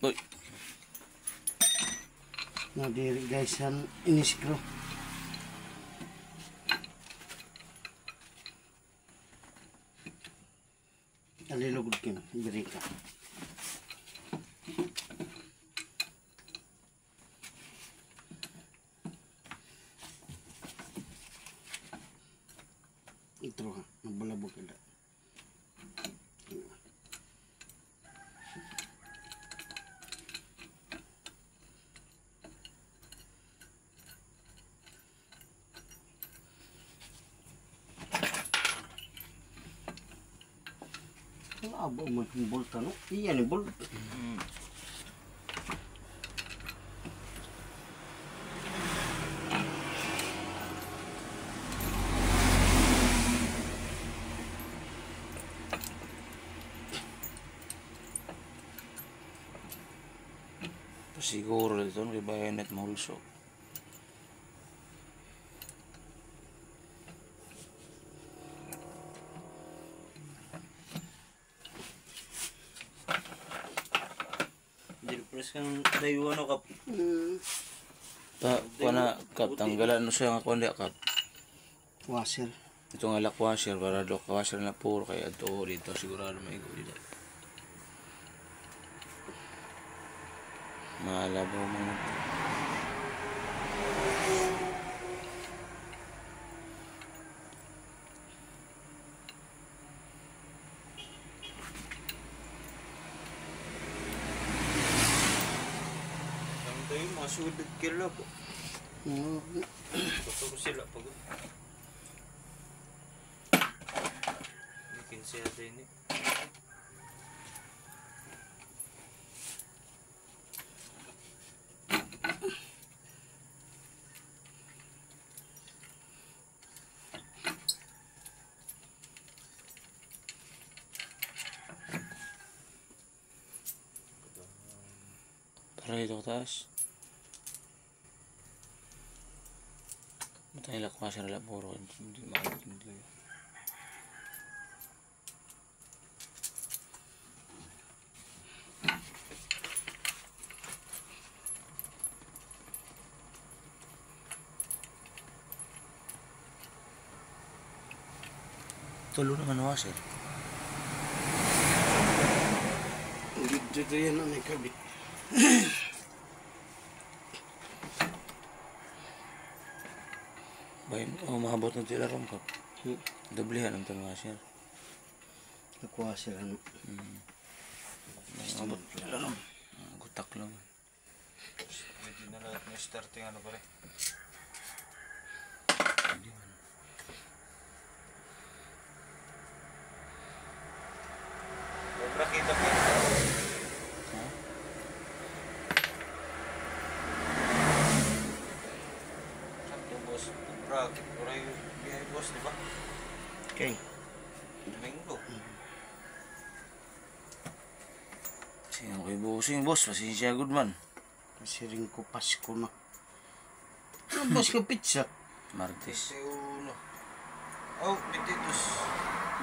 Uy. Na diri guys han iniskro. Alilugod kin diri ka. Ito ha, nabalabog kada. Abo mo yung bolt ano? Iyan yung bolt. Siguro dito kay bayonet mahulso. Press kang dayo ano kap. Pana kap tanggalan no siya nga kundi kap. Washer. Ito nga lock washer para lock washer na puro kaya ito dito sigurado maigo dito. Malabaw mo. Masudod kila po. Tuturo sila pag bikin siya din eh. Para dito taas. Matay lakwasan na lang puro. Hindi makakintindi. Tulo naman washer. Dito yan ang ikabit. Bayan, mahabot na tila ron kap. Doblihan ang tanong washer. Nakwasher ano. Mahabot tila ron. Gutak lang. Pwede na lahat na starting ano pare. Obra kita po. Ora yung biyahe boss, di ba? Okay. Domingo. Sino kay bossing boss? Pasensya good man. Kasi rin ko Pasko na. Ano boss ka pizza? Martes. Oh, bititos.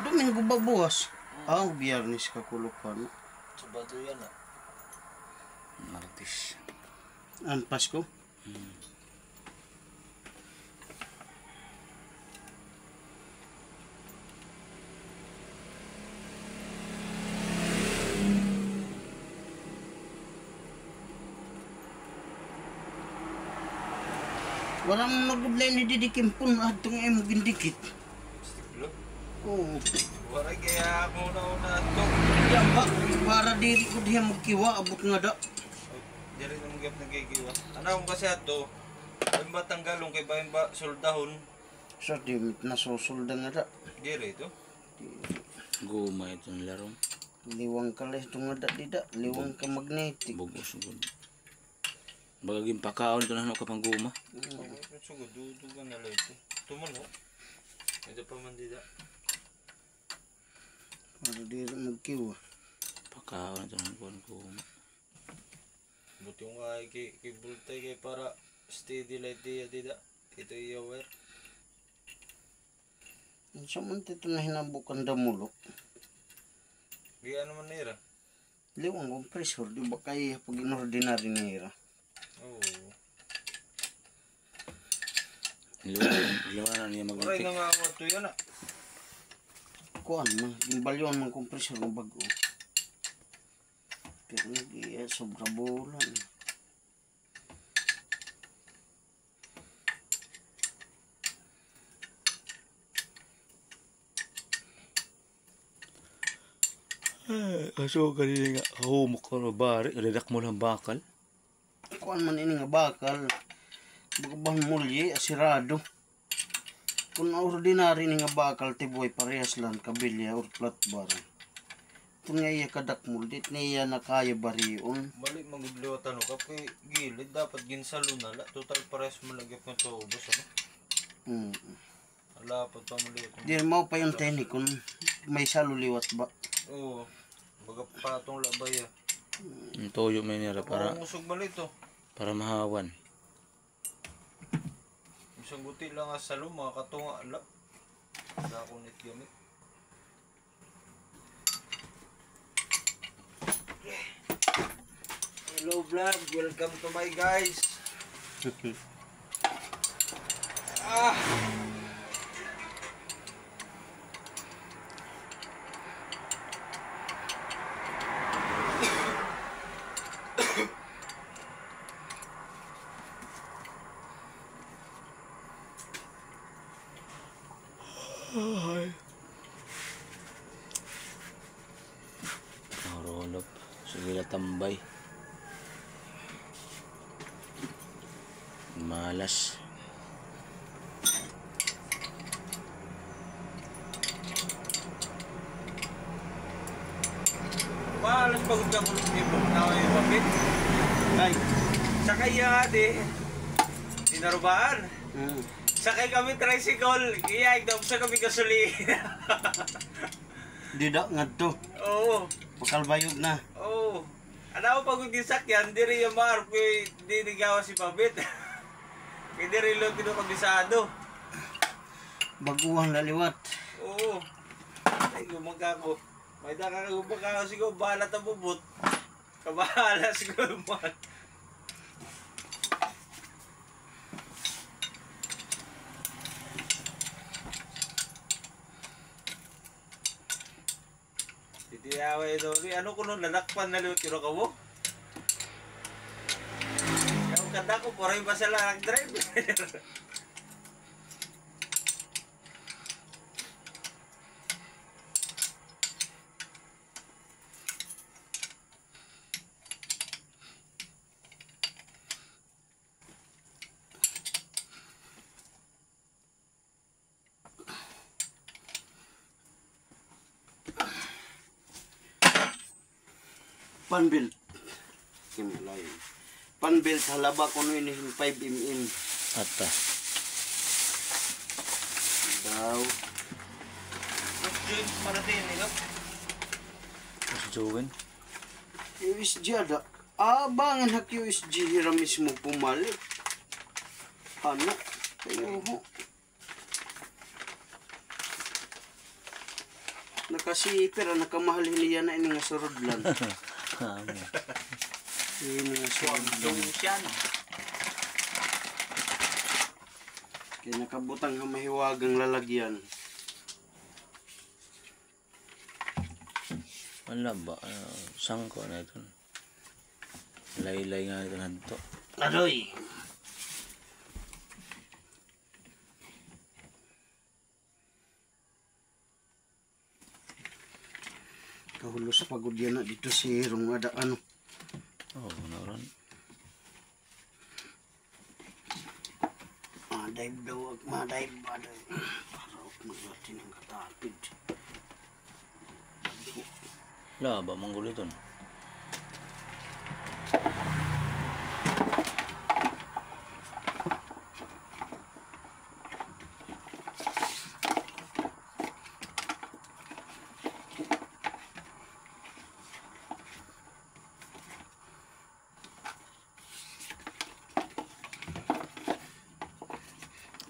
Domingo ba bukas? Biyernes ka kulukan. Sabado yan ah. Martes. Ang Pasko? Walang nagudlay ni didikin po na itong ay magindikit. Stiplo? Oo. Waray kaya ako na ito. Yan ba? Para diri ko diya magkiwa, abot nga da. Diri na magigap nagigiwa. Ano kung kasi ito, ang ba tanggalong kay bayan ba soldahon? Sa dimit na susulda nga da. Diri ito? Guma itong larong. Liwang ka lang itong nga da dida. Liwang ka magnetic. Bugos sugod. Bagaging pakaon ito na ano kapang guma. Sugod, dudugan na lang ito. Tumuno. Ito pa man dida. Para diri magkiwa. Pakaon ito na guma. Buti yung kay bultay kay para steady light diya dida. Ito yung wire. Sa man ito na hinabukan damulok. Gaya naman nira. Liwang compressor, di ba kaya pag in-ordinary na hira? Oo. Liwangan niya Maray magnetic. nga nga ako ito yan ah. Kuan man, gimbalyon man compressor ng bago. Pero hindi, sobra bulan. Kaso kanina nga, humok ko na bari, redak mo lang bakal. Kuan man ini nga bakal. Bagabang mulye, asirado. Kung ordinary ni nga bakal, tiboy parehas lang, kabilya or flat bar. Kung nga iya kadak muldit, niya na kaya bariyon. Balik magudliwat ano ka kay gilid dapat ginsalo na la. Total pares malagyan ng tubos ano. Alapat pa maliwat. Di mo pa yung technique kung may saluliwat ba. Oo. Baga patong labay ah. Ang toyo may nira para Musog malito. para mahawan. Isang guti lang nga sa luma, katunga ala. Nakunit gamit. Hello vlog, welcome to my guys. Ah! Marulog. Sige na tambay. Malas. Malas pagod ka kulog ni Bob na yung mapit. Ay, Sakay nga di. Dinarubaan. Sakay kami tricycle. Iya, igdom sa kami gasolina. di da nga to. Oo. Pakalbayog na. Oo. Ano ako pagod yung sakyan, di rin yung mark, di nigawa si Babit. Hindi rin lang kinukabisado. Baguhan laliwat. Oo. Ay, gumagkako. May nakakagubak ako siguro, bahala na bubot. Kabahala siguro man. Titiyaway doon. Ano ko nung lalakpan na liwat yun ako mo? Yung kanda ko, parang ba sila nag-drive? Panbilt. Kimulay. Panbilt halaba ko nun yung 5 mm. Ata. Daw. James Maratin, no? Mas Jowen. USG ada. Abangan hak USG hira mismo pumalit. Ano? Kayo mo. Nakasipir, nakamahal niya na ini nga surod lang. Ini nga surod lang. Siyan. Kaya nakabutang nga mahiwagang lalagyan. Wala ba? Sangko na ito. Laylay nga ito nanto. Adoy! Kahulo sa pagod yan na dito si Hirong ada ano. Oh, naran. Dive daw, ma-dive ba daw. Para ako maglatin ng katapid. La ba manggulo ito?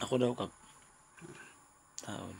Ako daw kap. Taod.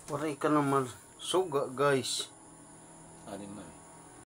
Waray ka naman. Suga guys. Alin man.